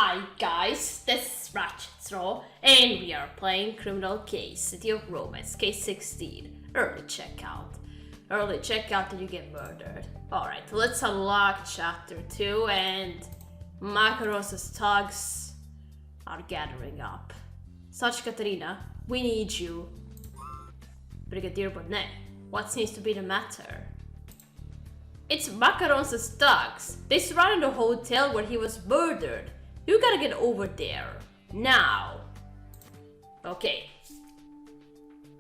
Hi guys, this is Ratchet and we are playing Criminal Case, City of Romance, Case 16, Early Checkout. Early Checkout and you get murdered. Alright, let's unlock Chapter 2 and Macaro's thugs are gathering up. Such Katerina, we need you. Brigadier Bonnet, what seems to be the matter? It's Macaron's thugs. They surrounded the hotel where he was murdered. You gotta get over there. Now. Okay.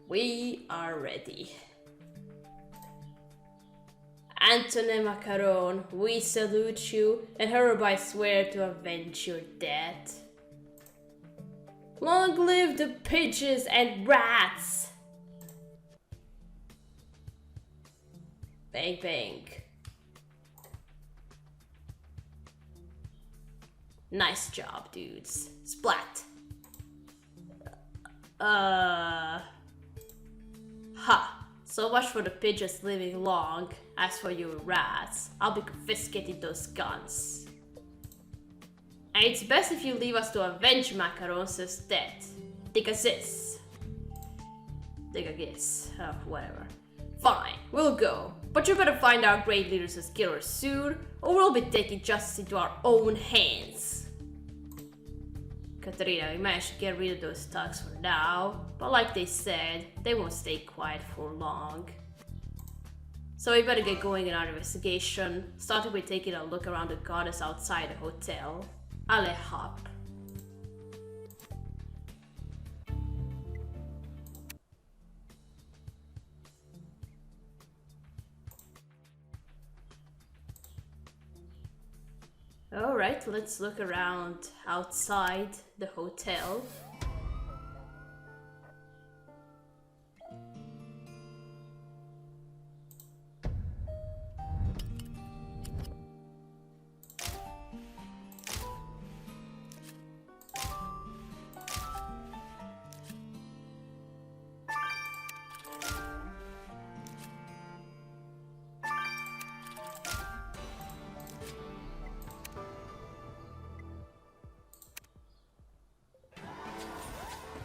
We are ready. Antone Macaron, we salute you and hereby swear to avenge your death. Long live the pigeons and rats! Bang bang. Nice job, dudes. Splat. Ha. So much for the pigeons living long. As for you rats, I'll be confiscating those guns. And it's best if you leave us to avenge Macaron's death. Take a sis. Take a guess. Whatever. Fine, we'll go. But you better find our great leaders as killers soon, or we'll be taking justice into our own hands. Katerina, we managed to get rid of those thugs for now, but like they said, they won't stay quiet for long. So we better get going in our investigation, starting with taking a look around the goddess outside the hotel. Allez hop. Alright, let's look around outside the hotel.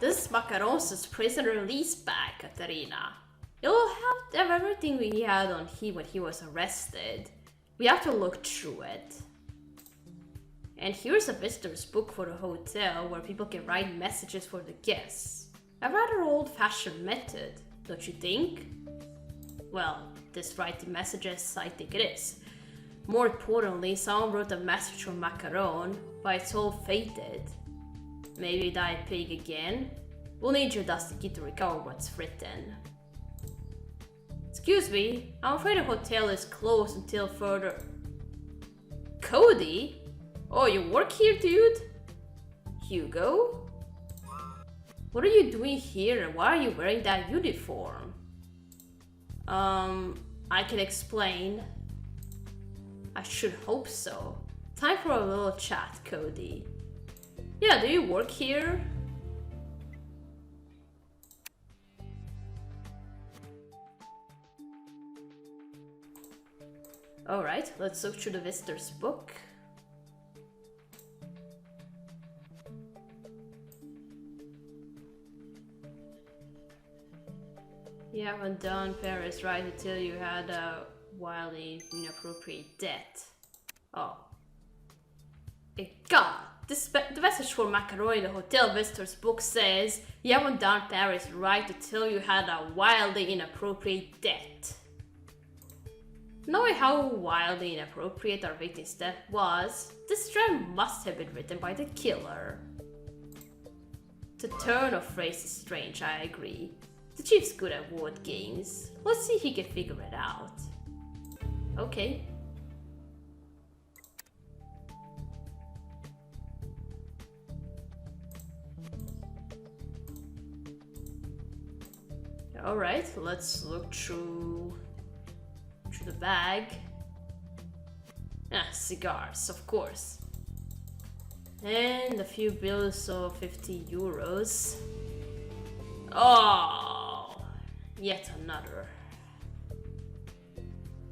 This is Macaron's prison release bag, Katerina. It'll have everything we had on him when he was arrested. We have to look through it. And here's a visitor's book for the hotel where people can write messages for the guests. A rather old-fashioned method, don't you think? Well, this writing messages, I think it is. More importantly, someone wrote a message for Macaron, but it's all faded. Maybe die pig again? We'll need your dusty key to recover what's written. Excuse me, I'm afraid the hotel is closed until further... Cody? Oh, you work here, dude? Hugo? What are you doing here and why are you wearing that uniform? I can explain. I should hope so. Time for a little chat, Cody. Yeah, do you work here? Alright, let's look through the visitor's book. You haven't done Paris right until you had a wildly inappropriate death. Oh. God! The message for Macaron in the hotel visitor's book says you haven't done Paris right until you had a wildly inappropriate death. Knowing how wildly inappropriate our victim's death was, this strand must have been written by the killer. The turn of phrase is strange, I agree. The chief's good at word games. Let's see if he can figure it out. Okay. Alright, let's look through the bag. Ah, cigars, of course. And a few bills of 50 euros. Oh, yet another.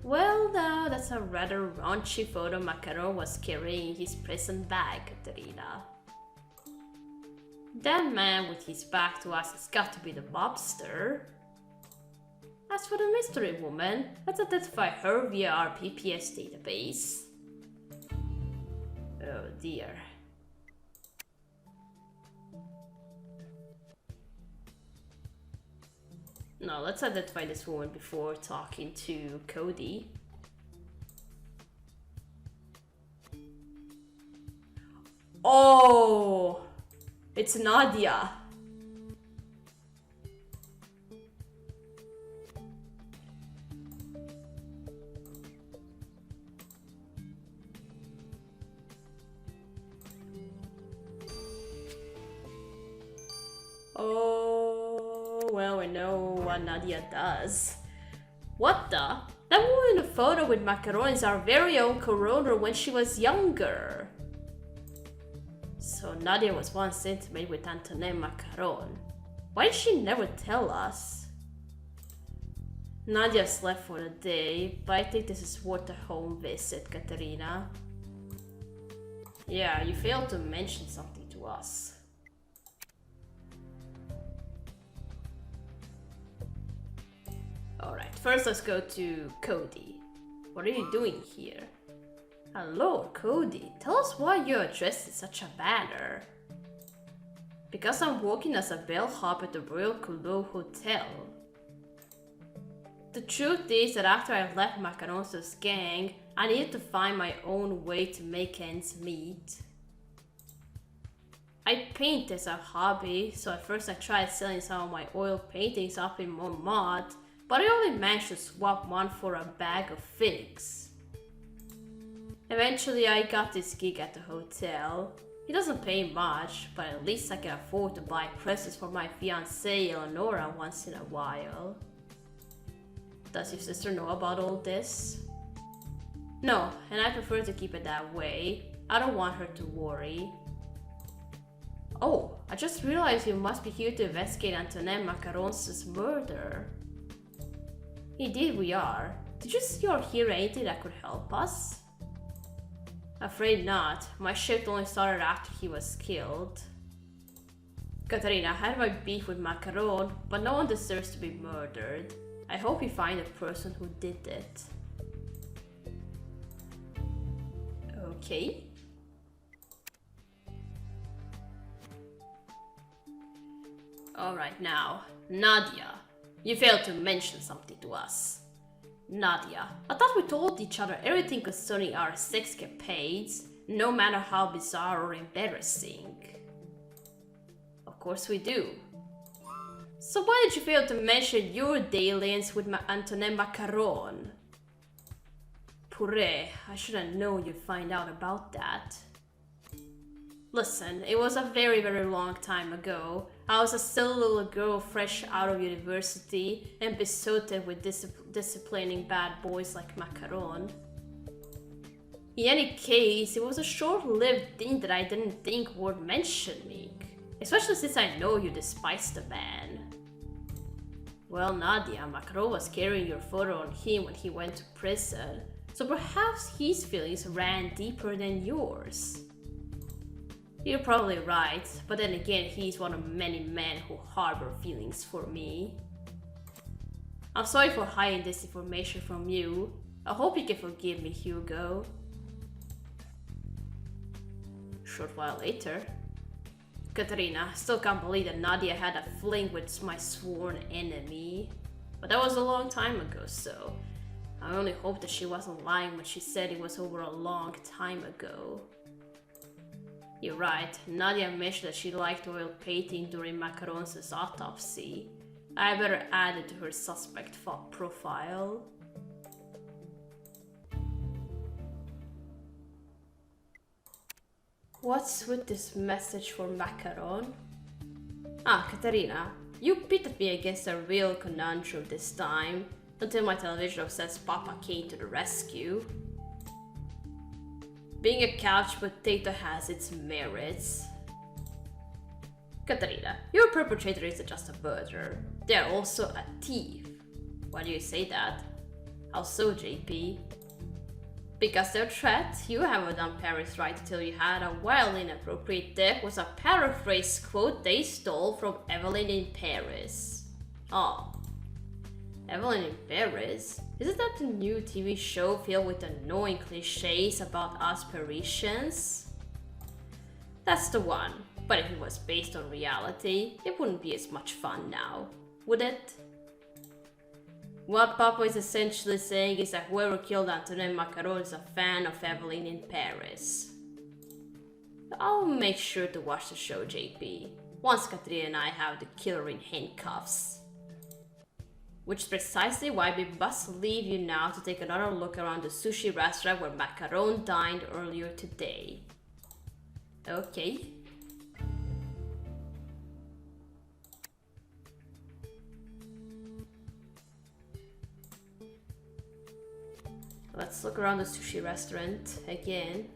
Well, now that's a rather raunchy photo Macaron was carrying in his prison bag, Katerina. That man with his back to us has got to be the mobster. As for the mystery woman, let's identify her via our PPS database. Oh dear. No, let's identify this woman before talking to Cody. Oh! It's Nadia! Oh, well, we know what Nadia does. What the? That woman in the photo with Macaron is our very own coroner when she was younger. So Nadia was once intimate with Antonin Macaron. Why did she never tell us? Nadia's left for the day, but I think this is worth a home visit, Katerina. Yeah, you failed to mention something to us. Alright, first let's go to Cody. What are you doing here? Hello, Cody. Tell us why you're dressed in such a manner. Because I'm working as a bellhop at the Royal Colo Hotel. The truth is that after I left Macaron's gang, I needed to find my own way to make ends meet. I paint as a hobby, so at first I tried selling some of my oil paintings up in Montmartre, but I only managed to swap one for a bag of figs. Eventually I got this gig at the hotel. It doesn't pay much, but at least I can afford to buy presents for my fiancée Eleonora once in a while. Does your sister know about all this? No, and I prefer to keep it that way. I don't want her to worry. Oh, I just realized you must be here to investigate Antonin Macaron's murder. Indeed we are. Did you see or hear anything that could help us? Afraid not. My shift only started after he was killed. Katerina, I had my beef with Macaron, but no one deserves to be murdered. I hope you find the person who did it. Okay. Alright now, Nadia. You failed to mention something to us. Nadia, I thought we told each other everything concerning our sexcapades, no matter how bizarre or embarrassing. Of course we do. So why did you fail to mention your dalliance with Antonin Macaron? Purée, I should have known you'd find out about that. Listen, it was a very, very long time ago. I was a silly little girl fresh out of university and besotted with disciplining bad boys like Macaron. In any case, it was a short-lived thing that I didn't think worth mentioning, especially since I know you despise the man. Well, Nadia, Macaron was carrying your photo on him when he went to prison, so perhaps his feelings ran deeper than yours. You're probably right, but then again, he's one of many men who harbor feelings for me. I'm sorry for hiding this information from you. I hope you can forgive me, Hugo. Short while later. Katerina, I still can't believe that Nadia had a fling with my sworn enemy. But that was a long time ago, so I only hope that she wasn't lying when she said it was over a long time ago. You're right, Nadia mentioned that she liked oil painting during Macaron's autopsy. I better add it to her suspect profile. What's with this message for Macaron? Ah, Katerina, you pitted me against a real conundrum this time, until my television-obsessed papa came to the rescue. Being a couch potato has its merits. Katerina, your perpetrator isn't just a murderer, they are also a thief. Why do you say that? How so, JP? Because their threat, you haven't done Paris right till you had a wildly inappropriate death was a paraphrase quote they stole from Evelyn in Paris. Oh. Evelyn in Paris? Isn't that the new TV show filled with annoying cliches about us Parisians? That's the one, but if it was based on reality, it wouldn't be as much fun now, would it? What Papa is essentially saying is that whoever killed Antoine Macaron is a fan of Evelyn in Paris. I'll make sure to watch the show, JP, once Katrina and I have the killer in handcuffs. Which is precisely why we must leave you now to take another look around the sushi restaurant where Macaron dined earlier today. Okay. Let's look around the sushi restaurant again.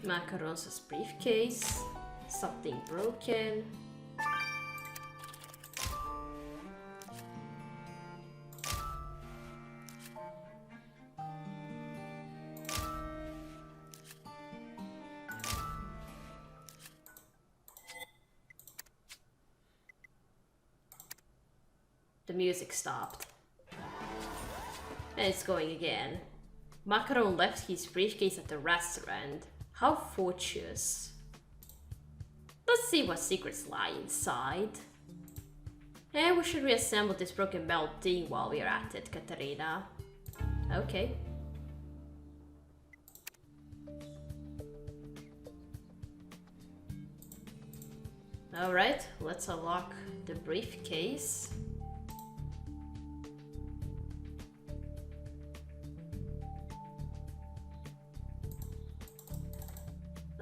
Macaron's briefcase. Something broken. The music stopped. And it's going again. Macaron left his briefcase at the restaurant. How fortuitous. Let's see what secrets lie inside. And we should reassemble this broken bell thing while we're at it, Katarina. Okay. Alright, let's unlock the briefcase.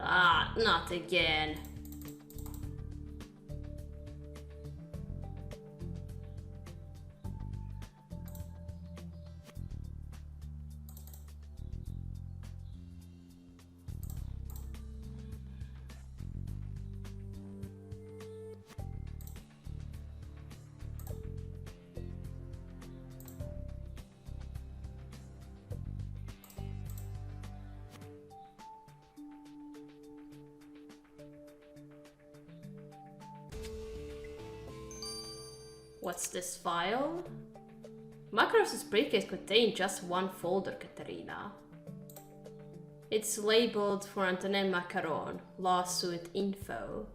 Ah, not again. What's this file? Macaron's briefcase contained just one folder, Katarina. It's labeled for Antoine Macaron, lawsuit info.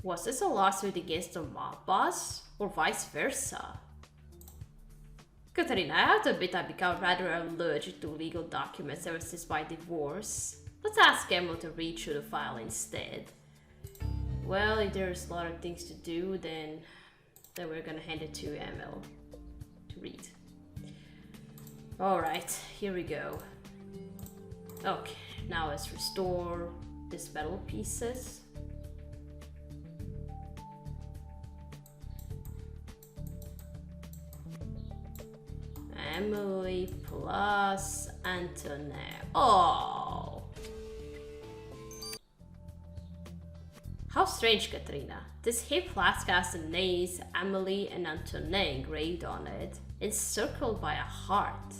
Was this a lawsuit against the mob boss, or vice versa? Katarina, I have to admit I've become rather allergic to legal documents ever since my divorce. Let's ask Emil to read through the file instead. Well, if there's a lot of things to do, then we're gonna hand it to Emil to read. Alright, here we go. Okay, now let's restore these metal pieces. Emily plus Antoinette. Oh! How strange, Katrina. This hip flask has the names Emily and Antoinette engraved on it, encircled by a heart.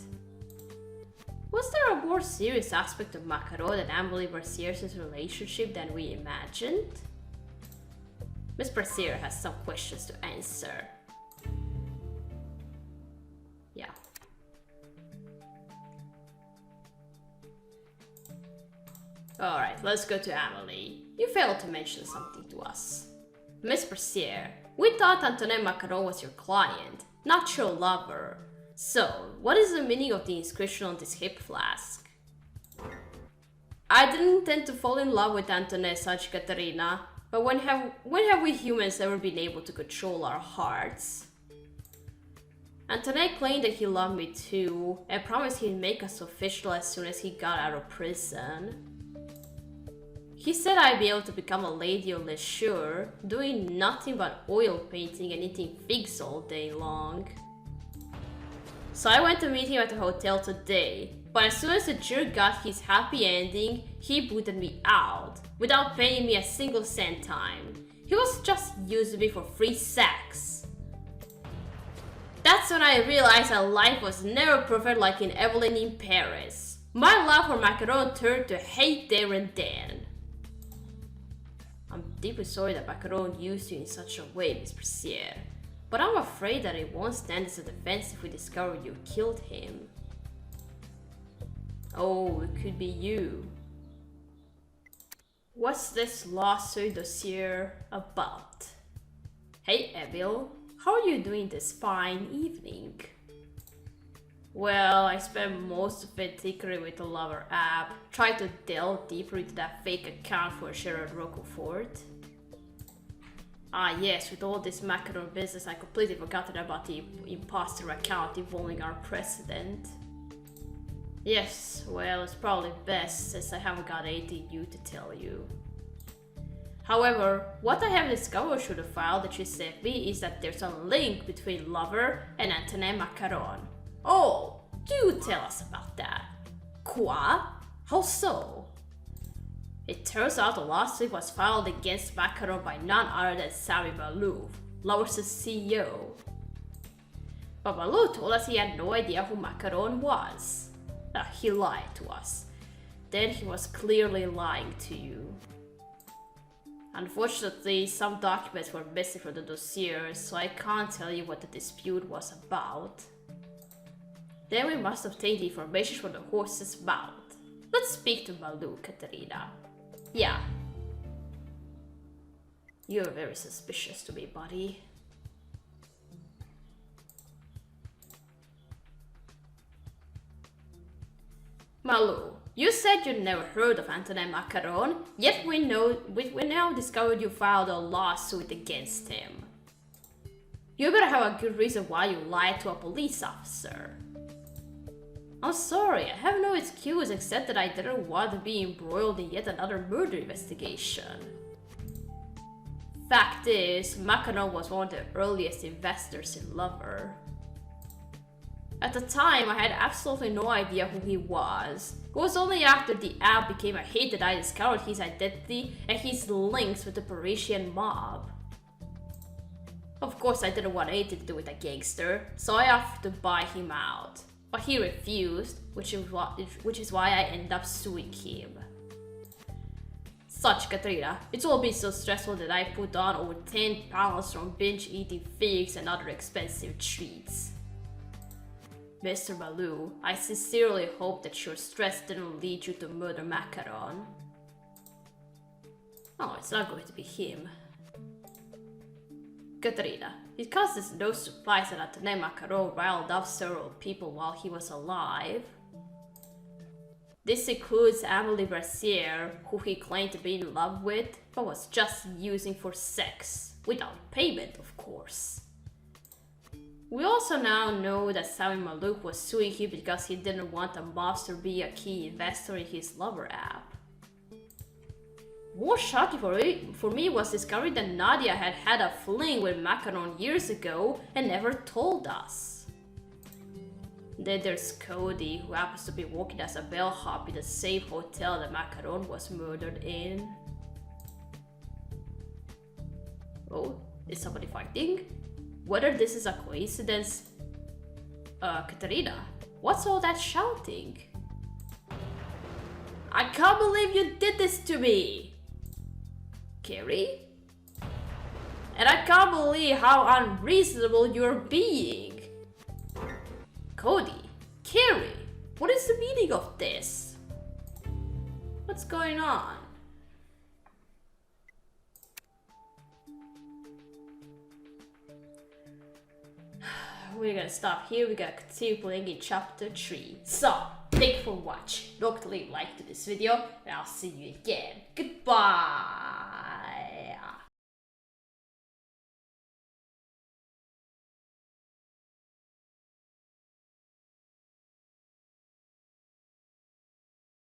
Was there a more serious aspect of Macaron and Emily Mercier's relationship than we imagined? Miss Mercier has some questions to answer. Yeah. Alright, let's go to Emily. You failed to mention something to us. Miss Mercier, we thought Antoine Macaron was your client, not your lover. So, what is the meaning of the inscription on this hip flask? I didn't intend to fall in love with Antoine such, Katarina, but when have we humans ever been able to control our hearts? Antoine claimed that he loved me too, and promised he'd make us official as soon as he got out of prison. He said I'd be able to become a lady of leisure, doing nothing but oil painting and eating figs all day long. So I went to meet him at the hotel today. But as soon as the jerk got his happy ending, he booted me out without paying me a single centime. He was just using me for free sex. That's when I realized that life was never perfect like in Evelyn in Paris. My love for macaron turned to hate there and then. I'm deeply sorry that macaron used you in such a way, Miss Brasier. But I'm afraid that it won't stand as a defense if we discover you killed him. Oh, it could be you. What's this lawsuit dossier about? Hey, Evil. How are you doing this fine evening? Well, I spent most of it tinkering with the Lover app, trying to delve deeper into that fake account for Gerard Roquefort. Ah yes, with all this macaron business, I completely forgotten about the imposter account involving our president. Yes, well, it's probably best since I haven't got anything new to tell you. However, what I have discovered through the file that you sent me is that there's a link between Lover and Antonin Macaron. Oh, do tell us about that. Quoi? How so? It turns out the lawsuit was filed against Macaron by none other than Sami Malouf, Lover's CEO. But Malouf told us he had no idea who Macaron was. He lied to us. Then he was clearly lying to you. Unfortunately, some documents were missing from the dossier, so I can't tell you what the dispute was about. Then we must obtain the information from the horse's mouth. Let's speak to Malouf, Katerina. Yeah. You're very suspicious to me, buddy. Malouf, you said you'd never heard of Antonin Macaron, yet we now discovered you filed a lawsuit against him. You better have a good reason why you lied to a police officer. I'm sorry, I have no excuse except that I didn't want to be embroiled in yet another murder investigation. Fact is, Macaron was one of the earliest investors in Lover. At the time, I had absolutely no idea who he was. It was only after the app became a hit that I discovered his identity and his links with the Parisian mob. Of course, I didn't want anything to do with a gangster, so I offered to buy him out. But he refused, which is why I ended up suing him. Such Katrina, it's all been so stressful that I put on over 10 pounds from binge eating figs and other expensive treats. Mr. Malouf, I sincerely hope that your stress didn't lead you to murder Macaron. Oh, it's not going to be him. Katrina, it comes no surprise that Antonin Macaron riled up several people while he was alive. This includes Amélie Brasier, who he claimed to be in love with, but was just using for sex, without payment, of course. We also now know that Sami Malouf was suing him because he didn't want a mobster to be a key investor in his Lover app. More shocking for me was discovering that Nadia had had a fling with Macaron years ago and never told us. Then there's Cody, who happens to be working as a bellhop in the same hotel that Macaron was murdered in. Oh, is somebody fighting? Whether this is a coincidence... Katerina, what's all that shouting? I can't believe you did this to me! Carrie? And I can't believe how unreasonable you're being! Cody, Carrie, what is the meaning of this? What's going on? We're gonna stop here, we're gonna continue playing in chapter 3. So, thank you for watching. Don't leave a like to this video, and I'll see you again. Goodbye!